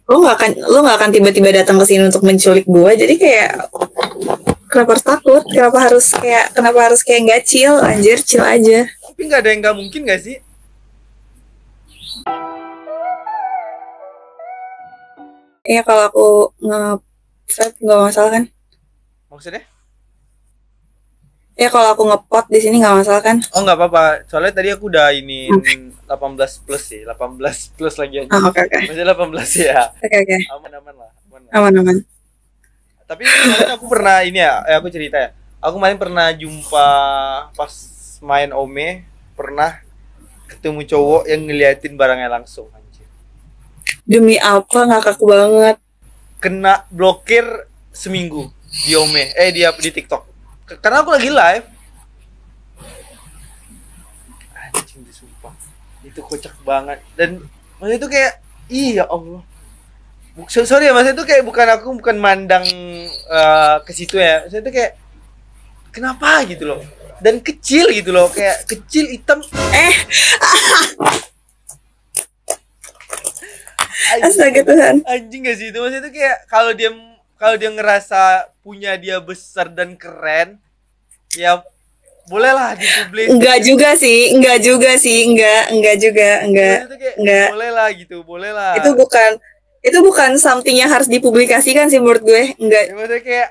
Lo nggak akan tiba-tiba datang ke sini untuk menculik gue. Jadi kayak kenapa harus takut? Kenapa harus kayak nggak chill? Anjir, chill aja. Tapi nggak ada yang nggak mungkin nggak sih? Ya kalau aku nge-vape nggak masalah kan? Maksudnya? Ya kalau aku ngepot di sini nggak masalah kan? Oh nggak apa-apa. Soalnya tadi aku udah ini 18 plus sih, 18 plus lagi aja. Oke oke. Masih 18 ya. Oke oke. Aman-aman lah, aman lah. Aman-aman. Tapi kemarin aku pernah ini ya, aku cerita ya. Aku kemarin pernah jumpa pas main Ome, pernah ketemu cowok yang ngeliatin barangnya langsung anjir. Demi apa ngakak banget. Kena blokir seminggu di Ome, dia di TikTok. Karena aku lagi live. Anjing disumpah. Itu kocak banget dan maksudnya itu kayak iya Allah. Sorry ya, maksudnya itu kayak bukan mandang ke situ ya. Maksudnya itu kayak kenapa gitu loh. Dan kecil gitu loh, kayak kecil hitam. Astaga Tuhan. Anjing gak sih itu, maksudnya itu kayak kalau dia ngerasa punya dia besar dan keren, ya bolehlah dipublis. Enggak juga sih, enggak juga. Boleh lah gitu, boleh lah. Itu bukan something yang harus dipublikasikan sih menurut gue. Enggak. Ya, maksudnya kayak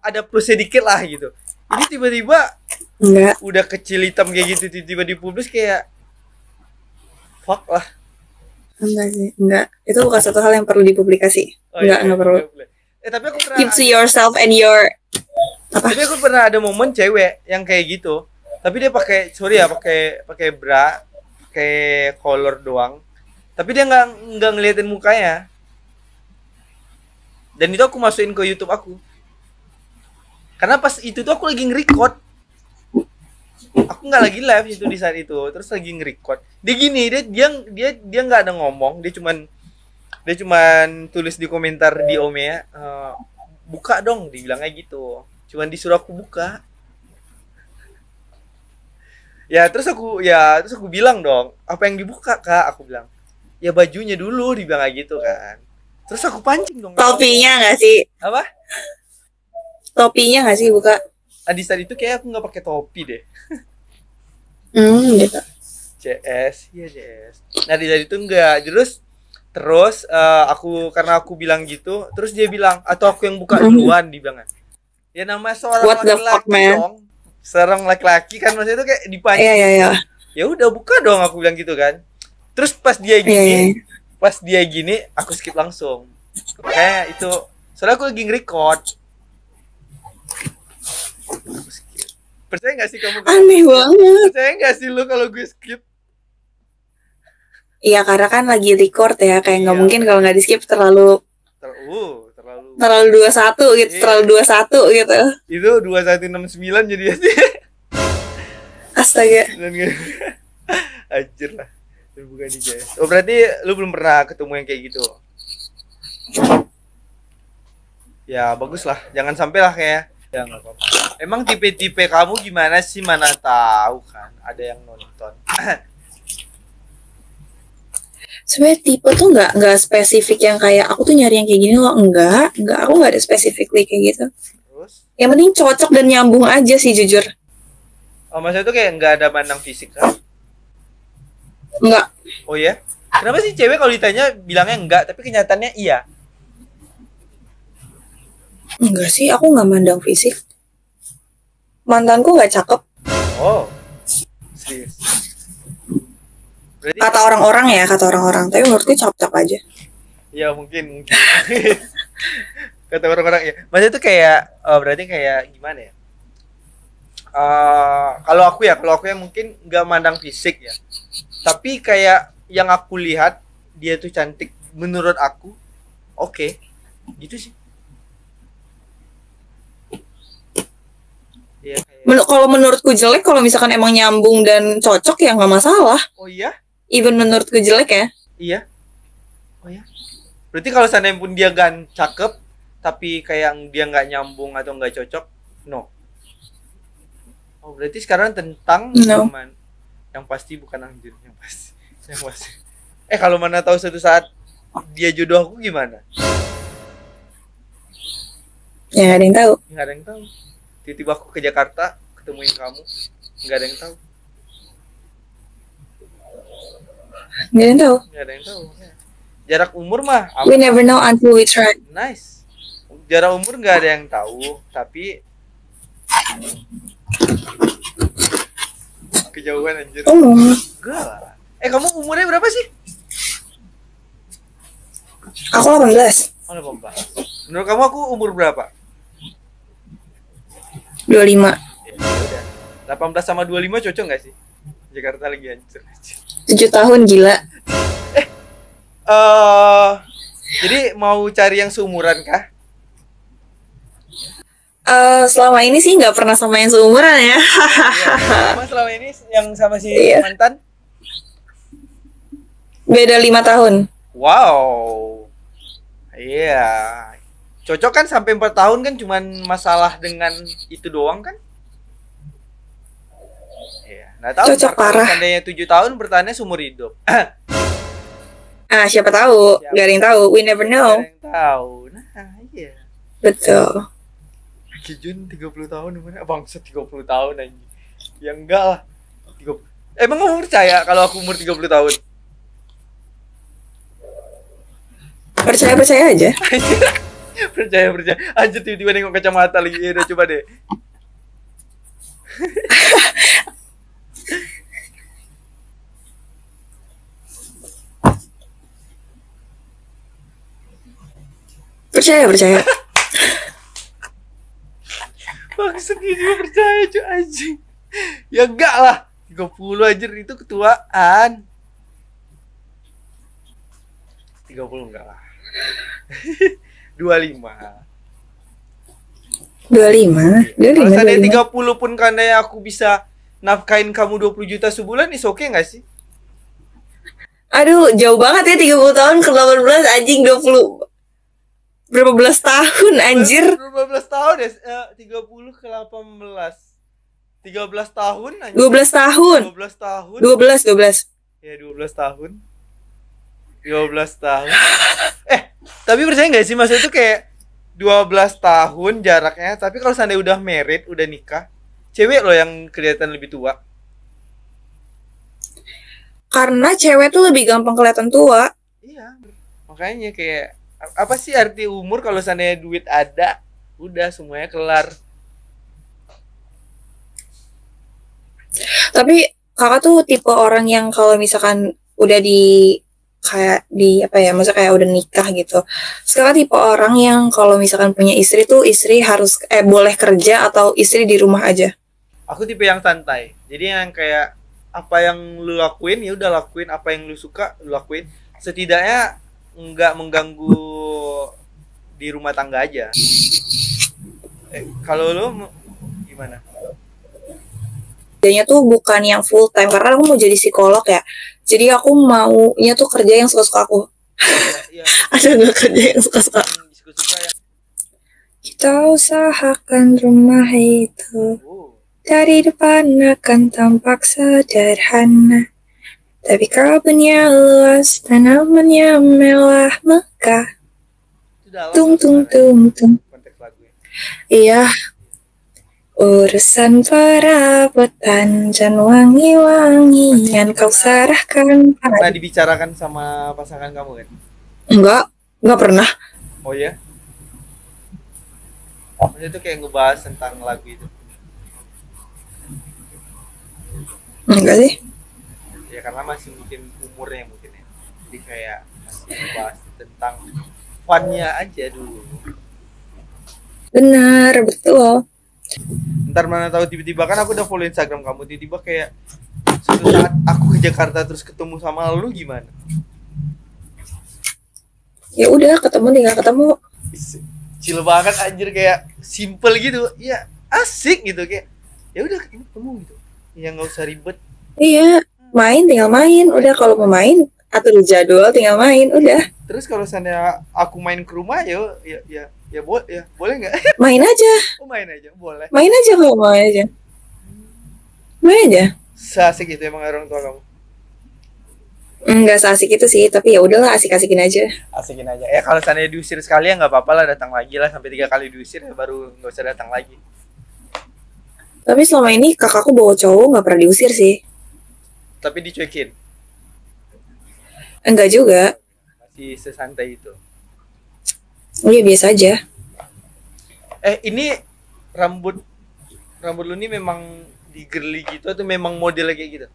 ada plus sedikit lah gitu. Ini tiba-tiba Enggak. udah kecil hitam kayak gitu, tiba-tiba dipublis kayak fuck lah. Enggak sih, enggak. Itu bukan satu hal yang perlu dipublikasi. Enggak perlu. Tapi aku pernah Keep to yourself and your Tapi aku pernah ada momen cewek yang kayak gitu. Tapi dia pakai pakai bra, pakai collar doang. Tapi dia nggak ngeliatin mukanya. Dan itu aku masukin ke YouTube aku. Karena pas itu tuh aku lagi nge-record. Aku nggak lagi live itu di saat itu, terus lagi nge-record. Dia gini, dia nggak ada ngomong, dia cuman tulis di komentar di Ome ya, buka dong, dibilangnya gitu. Cuman disuruh aku buka. Ya terus aku bilang dong, apa yang dibuka Kak? Aku bilang, ya bajunya dulu, dibilang kayak gitu kan. Terus aku pancing dong. topinya nggak sih? Apa? Topinya nggak sih buka? Di saat itu kayak aku nggak pakai topi deh. Gitu. CS. Nah di saat itu enggak. Terus karena aku bilang gitu, terus dia bilang atau aku yang buka duluan, dibilang. Ya nama seorang laki-laki dong. Seorang laki-laki kan maksudnya itu kayak dipancing. Iya. Ya udah buka dong, aku bilang gitu kan. Terus pas dia gini, aku skip langsung. Kayak itu, soalnya aku lagi nge-record. Percaya nggak sih kamu? Aneh banget. Percaya nggak sih lu kalau gue skip? Iya karena kan lagi record ya, kayak nggak mungkin kalau nggak di skip terlalu 21 gitu, terlalu 21 gitu. Itu 2169 jadi aja. Astaga. Anjir lah. Bukan di guys. Oh berarti lu belum pernah ketemu yang kayak gitu? Ya bagus lah, jangan sampai lah kayak. Ya nggak apa-apa. Emang tipe-tipe kamu gimana sih, mana tahu kan ada yang nonton. Sebenarnya tipe tuh nggak spesifik yang kayak aku tuh nyari yang kayak gini loh, enggak aku nggak ada specifically kayak gitu. Terus? Yang penting cocok dan nyambung aja sih jujur. Oh maksudnya tuh kayak nggak ada mandang fisik kan? Enggak. Oh ya? Kenapa sih cewek kalau ditanya bilangnya enggak, tapi kenyataannya iya? Enggak sih, aku nggak mandang fisik. Mantanku nggak cakep. Oh, serius. Berarti Kata orang-orang, tapi menurutku cakep aja. ya mungkin. Kata orang-orang ya. Maksudnya itu kayak berarti kayak gimana ya? Kalau aku ya mungkin nggak mandang fisik ya. Tapi kayak yang aku lihat dia tuh cantik menurut aku. Oke. Gitu sih. Ya, kayak... Kalau menurutku jelek, kalau misalkan emang nyambung dan cocok ya nggak masalah. Oh iya? Even menurutku jelek ya. Iya. Oh ya. Berarti kalau seandainya pun dia cakep, tapi kayak dia nggak nyambung atau nggak cocok, no. Oh berarti sekarang tentang teman yang pasti bukan anjir, yang pasti. Kalau mana tahu suatu saat dia jodoh aku gimana? Ya nggak ada yang tahu. Nggak ada yang tahu. Tiba-tiba aku ke Jakarta ketemuin kamu, nggak ada yang tahu. Nggak ada yang tahu. Nggak ada yang tahu. Jarak umur mah We never know until we try. nice. Jarak umur nggak ada yang tahu, tapi kejauhan anjir. Oh, Enggak lah. Kamu umurnya berapa sih? aku 18. Oh, 18. Menurut kamu aku umur berapa? 25. Ya udah. 18 sama 25 cocok nggak sih? Jakarta lagi hancur. 7 tahun gila. Jadi mau cari yang seumuran kah? Selama ini sih nggak pernah sama yang seumuran ya. Iya. Mas selama ini yang sama si Iya. mantan? Beda 5 tahun. Wow. Iya. Cocok kan sampai 4 tahun kan cuman masalah dengan itu doang kan? Iya. Nah, tahu Cocok kalau parah. seandainya 7 tahun bertahannya seumur hidup. Siapa tahu? Siapa? Gak ada yang tahu. We never Nggak know. ada yang tahu. Nah, iya. Betul. Kijun 30 tahun gimana? Bangsa 30 tahun anjing. Ya enggak lah. 30. Emang kamu percaya kalau aku umur 30 tahun? Percaya aja. percaya. Anjir tiba-tiba nengok kacamata lagi. Ya udah coba deh. Percaya. Maksud dia juga percaya cuy anjing. Ya enggak lah. 30 anjir itu ketuaan. 30 enggak lah. 25. 25. Kalau seandainya 25. 30 pun karena aku bisa nafkain kamu 20 juta sebulan, is oke nggak sih? Aduh, jauh banget ya 30 tahun ke 18 anjing 20. Berapa belas tahun anjir? Berapa belas tahun ya? 30 ke 18. 13 tahun anjir. 12 tahun. 12 tahun. 12. Ya 12 tahun. 12 tahun. Tapi percaya nggak sih maksudnya itu kayak 12 tahun jaraknya, tapi kalau seandainya udah married, udah nikah, cewek loh yang kelihatan lebih tua. Karena cewek tuh lebih gampang kelihatan tua. Iya. Makanya kayak apa sih arti umur kalau seandainya duit ada, udah semuanya kelar. Tapi kakak tuh tipe orang yang kalau misalkan udah di kayak di apa ya, maksudnya kayak udah nikah gitu. Sekarang tipe orang yang kalau misalkan punya istri tuh istri harus boleh kerja atau istri di rumah aja. Aku tipe yang santai. Jadi yang kayak apa yang lu lakuin ya udah lakuin, apa yang lu suka lu lakuin. Setidaknya nggak mengganggu di rumah tangga aja. Kalau lu gimana? Kerjanya tuh bukan yang full time karena aku mau jadi psikolog ya. Jadi aku maunya tuh kerja yang suka-suka aku. Ya, Ada nggak kerja yang suka-suka? suka ya. Kita usahakan rumah itu dari depan akan tampak sederhana, tapi kebunnya luas, tanamannya mewah megah. Tung tung tung tung. Konteks lagunya. Iya. Urusan perabotan dan wangi-wangian kau serahkan Pernah pada. dibicarakan sama pasangan kamu kan? Enggak pernah. Oh ya? Maksudnya itu kayak ngebahas tentang lagu itu. Enggak sih. Ya karena masih mungkin umurnya mungkin ya. Jadi kayak masih ngebahas tentang fun-nya aja dulu. Benar, betul. Ntar mana tahu tiba-tiba kan aku udah follow Instagram kamu, tiba-tiba kayak suatu saat aku ke Jakarta terus ketemu sama lu gimana? Ya udah tinggal ketemu. Chill banget anjir, kayak simple gitu. Ya asik gitu kayak. Ya udah ketemu gitu. Ya nggak usah ribet. Iya, tinggal main. Udah kalau mau main atur jadwal tinggal main udah. Terus kalau seandainya aku main ke rumah ya boleh nggak? Main aja. Oh main aja boleh. Main aja kalau mau aja. Main aja. Seasik itu emang orang tua kamu. Nggak seasik itu sih, tapi ya udahlah asik-asikin aja. Asikin aja. Kalau seandainya diusir sekali ya nggak apa-apa lah, datang lagi lah sampai 3 kali diusir ya baru nggak usah datang lagi. Tapi selama ini kakakku bawa cowok nggak pernah diusir sih. Tapi dicuekin. Enggak juga. Masih sesantai itu. Iya biasa aja. Ini rambut rambut lu ini memang digerli gitu atau memang model kayak gitu?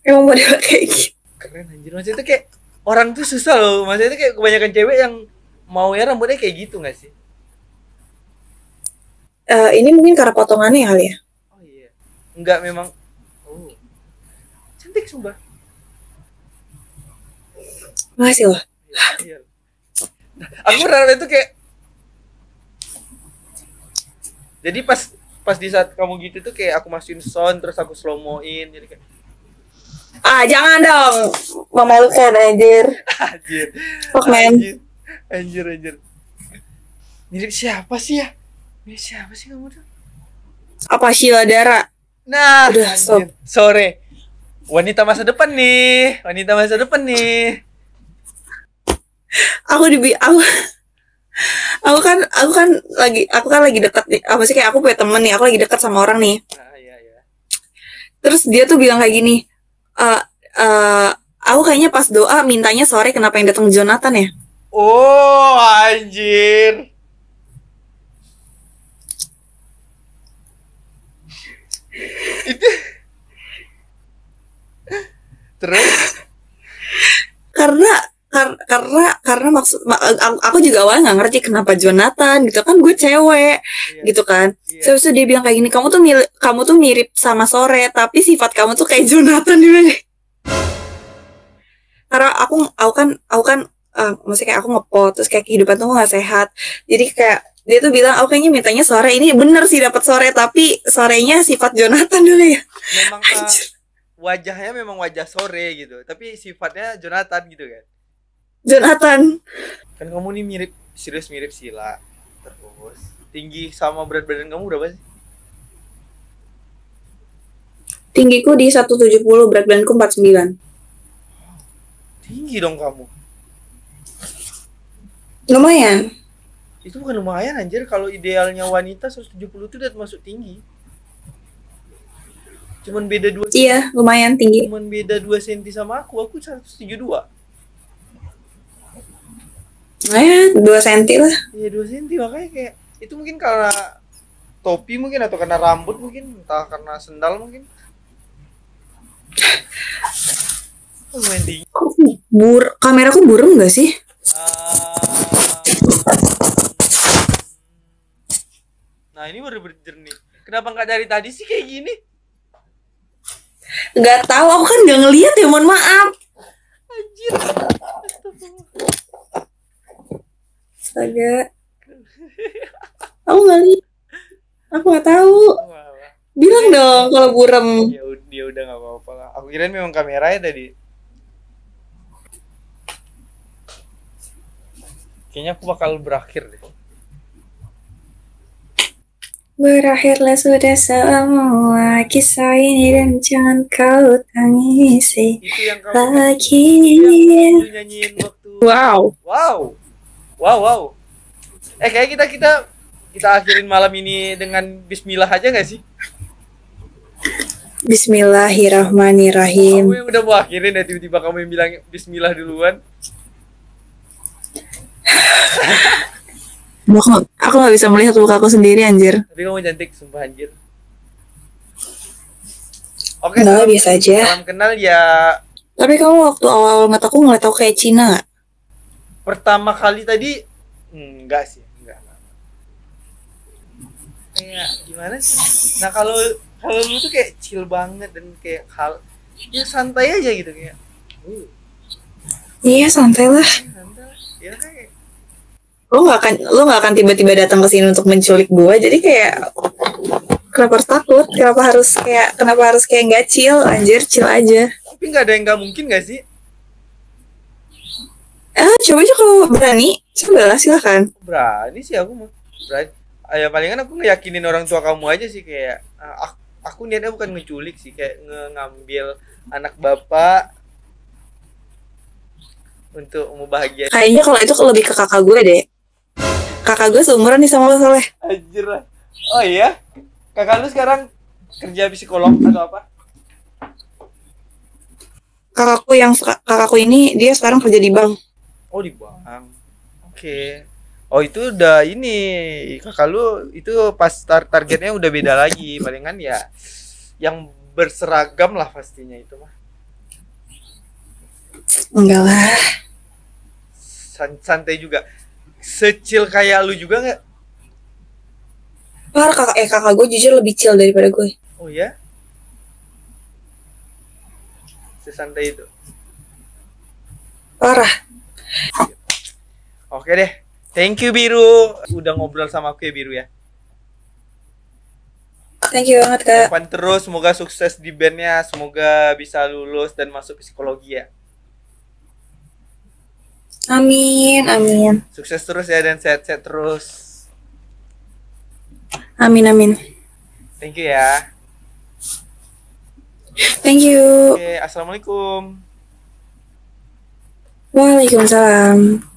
Emang model kayak gitu. Keren anjir. Maksudnya itu kayak orang tuh susah loh. Maksudnya itu kayak kebanyakan cewek yang mau ya rambutnya kayak gitu nggak sih? Ini mungkin karena potongannya kali ya. Oh iya. Enggak memang. Oh. Cantik sumpah. Makasih loh. Iya. Aku berharap itu kayak. Jadi pas di saat kamu gitu tuh kayak aku masukin sound terus aku slow moin jadi kayak Jangan dong. Memalukan anjir. anjir. Fuck man. Anjir. Mirip siapa sih ya? Mirip siapa sih kamu tuh? Apa Sheila Dara? Nah, Udah, stop. Sore. Wanita masa depan nih. Wanita masa depan nih. Aku kan lagi dekat nih. Apa sih kayak aku punya temen nih, aku lagi dekat sama orang nih. Iya. Terus dia tuh bilang kayak gini, aku kayaknya pas doa mintanya sore kenapa yang datang Jonathan ya? Oh, anjir. Itu terus karena aku juga awalnya nggak ngerti kenapa Jonathan gitu kan, gue cewek gitu kan. Iya. Terus dia bilang kayak gini, kamu tuh mirip sama Sore tapi sifat kamu tuh kayak Jonathan dia. Karena aku kan maksudnya kayak aku ngepot terus kayak kehidupan tuh nggak sehat, jadi kayak dia tuh bilang aku kayaknya mintanya Sore, ini bener sih dapat Sore tapi sorenya sifat Jonathan dulu ya. memang wajahnya memang wajah Sore gitu, tapi sifatnya Jonathan gitu kan. Jonathan. Kan kamu nih mirip Sila. Terus tinggi sama berat badan kamu berapa sih? Tinggiku di 170, berat badanku 49. Tinggi dong kamu. Lumayan. Itu bukan lumayan anjir, kalau idealnya wanita 170 itu udah masuk tinggi. Cuman beda 2 cm. Iya, lumayan tinggi. Cuman beda 2 cm sama aku 172. Ya, 2 cm lah. Iya 2 cm, makanya kayak itu mungkin karena topi mungkin atau karena rambut mungkin, entah karena sendal mungkin. Lumayan tinggi. Kameraku burem gak sih? Nah ini baru berjernih. Kenapa nggak dari tadi sih kayak gini? Gak tahu, aku kan gak ngeliat ya, mohon maaf. Anjir. Astaga. Aku gak lihat. Aku gak tahu. Bilang dong kalau burem. Ya udah nggak apa-apa lah. Aku kirain memang kameranya tadi. Kayaknya aku bakal berakhir deh. Berakhirlah sudah semua kisah ini dan jangan kau tangisi Itu yang kamu lagi. yang nyanyiin waktu. Wow. Kayak kita akhirin malam ini dengan Bismillah aja nggak sih? Bismillahirrahmanirrahim. Kamu yang udah mau akhirin ya, tiba-tiba kamu yang bilang Bismillah duluan. Aku gak bisa melihat muka aku sendiri anjir. Tapi kamu cantik sumpah anjir. Oke, Nggak, biasa aja. Salam kenal ya. Tapi kamu waktu awal ngeliat aku ngeliat aku kayak Cina gak? Pertama kali tadi enggak sih, enggak. Kayak gimana sih? Nah, kalau lu tuh kayak chill banget dan kayak ya santai aja gitu kayak. Iya, santai lah. Santai. Ya kayak Lo gak akan tiba-tiba datang ke sini untuk menculik gue, jadi kayak kenapa harus takut? Kenapa harus kayak nggak chill? Anjir, chill aja. tapi nggak ada yang nggak mungkin nggak sih? Coba aja kalau berani, coba silakan. Berani sih aku mah. Berani. Ya palingan aku ngeyakinin orang tua kamu aja sih kayak aku niatnya bukan ngeculik sih, kayak ngambil anak bapak untuk membahagiakan. Kayaknya kalau itu lebih ke kakak gue deh. Kakak gue seumuran nih sama lo Soleh. Anjir lah. Oh iya? Kakak lu sekarang kerja psikolog atau apa? Kakakku ini dia sekarang kerja di bank. Oh di bank. Oke. Oh itu udah ini kakak lu itu pas targetnya udah beda lagi. Palingan ya yang berseragam lah pastinya itu mah. Enggak lah. Santai juga. Secil kayak lu juga nggak? Parah kakak gue jujur lebih chill daripada gue. Oh ya? Sesantai itu. Parah. Oke deh. Thank you Biru. Udah ngobrol sama aku ya Biru ya. Thank you banget kak. Depan terus, semoga sukses di bandnya, semoga bisa lulus dan masuk psikologi ya. Amin, amin. Sukses terus ya dan sehat-sehat terus. Amin, amin. Thank you ya. Thank you. Oke, assalamualaikum. Waalaikumsalam.